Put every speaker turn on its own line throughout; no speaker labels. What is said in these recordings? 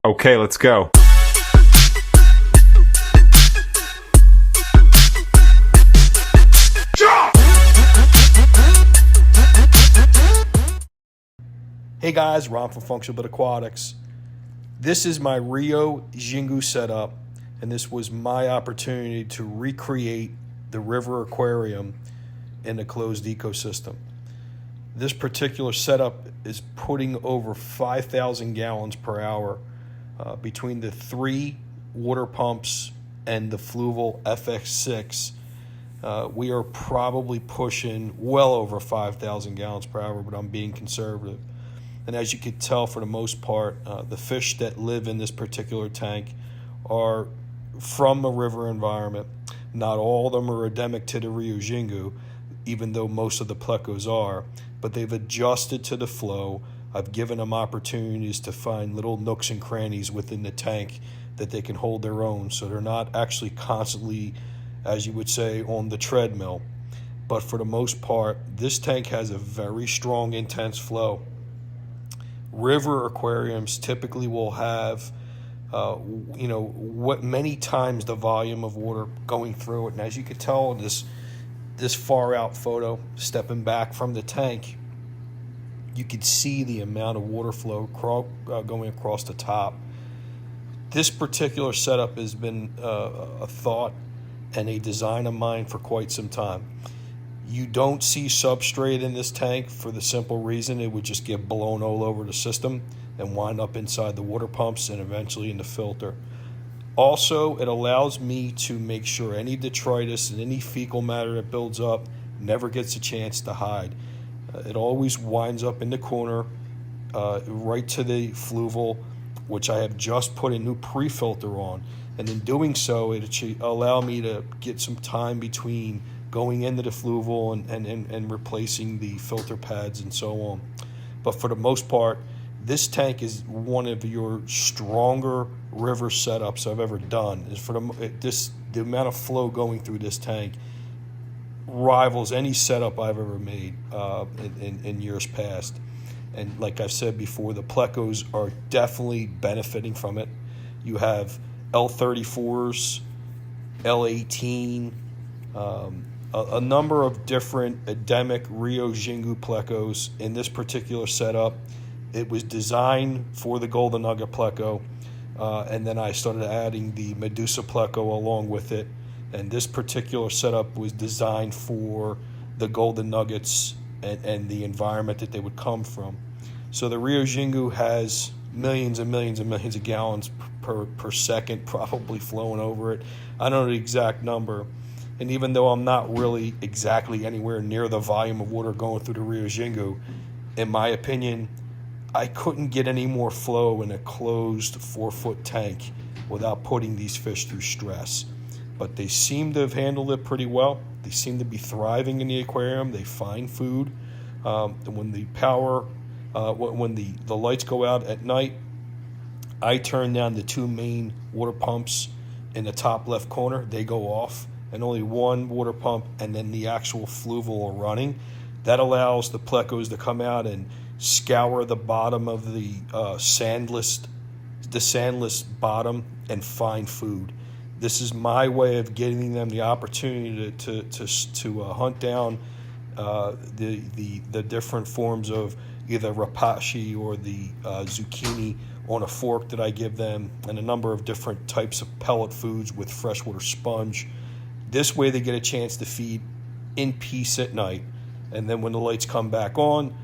Okay, let's go.
Hey guys, Ron from FunctionBuilt-Aquatics. This is my Rio Xingu setup, and this was my opportunity to recreate the river aquarium in a closed ecosystem. This particular setup is putting over 5,000 gallons per hour between the 3 water pumps and the Fluval FX6. We are probably pushing well over 5,000 gallons per hour, but I'm being conservative. And as you can tell, for the most part, the fish that live in this particular tank are from a river environment. Not all of them are endemic to the Rio Xingu, even though most of the plecos are, but they've adjusted to the flow. I've given them opportunities to find little nooks and crannies within the tank that they can hold their own, so they're not actually constantly, as you would say, on the treadmill. But for the most part, this tank has a very strong, intense flow. River aquariums typically will have, what many times the volume of water going through it. And as you can tell in this far out photo, stepping back from the tank, you can see the amount of water flow going across the top. This particular setup has been a thought and a design of mine for quite some time. You don't see substrate in this tank for the simple reason it would just get blown all over the system and wind up inside the water pumps and eventually in the filter. Also, it allows me to make sure any detritus and any fecal matter that builds up never gets a chance to hide. It always winds up in the corner, right to the Fluval, which I have just put a new pre-filter on. And in doing so, it should allow me to get some time between going into the Fluval and replacing the filter pads and so on. But for the most part, this tank is one of your stronger river setups I've ever done. The amount of flow going through this tank rivals any setup I've ever made in years past. And like I've said before, the plecos are definitely benefiting from it. You have L34s, L18, a number of different endemic Rio Xingu plecos in this particular setup. It was designed for the golden nugget pleco, and then I started adding the Medusa pleco along with it. And this particular setup was designed for the golden nuggets and the environment that they would come from. So the Rio Xingu has millions and millions and millions of gallons per second probably flowing over it. I don't know the exact number. And even though I'm not really exactly anywhere near the volume of water going through the Rio Xingu, in my opinion, I couldn't get any more flow in a closed 4-foot tank without putting these fish through stress. But they seem to have handled it pretty well. They seem to be thriving in the aquarium. They find food. When the power, when the lights go out at night, I turn down the 2 main water pumps in the top left corner. They go off, and only 1 water pump and then the actual Fluval are running. That allows the plecos to come out and scour the bottom of the sandless bottom and find food. This is my way of getting them the opportunity to hunt down the different forms of either rapashi or the zucchini on a fork that I give them, and a number of different types of pellet foods with freshwater sponge. This way they get a chance to feed in peace at night, and then when the lights come back on,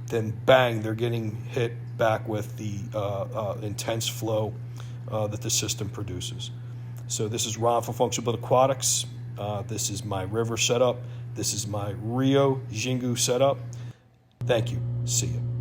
then bang, they're getting hit back with the intense flow that the system produces. So this is Ron from FunctionBuilt-Aquatics. This is my river setup. This is my Rio Xingu setup. Thank you. See you.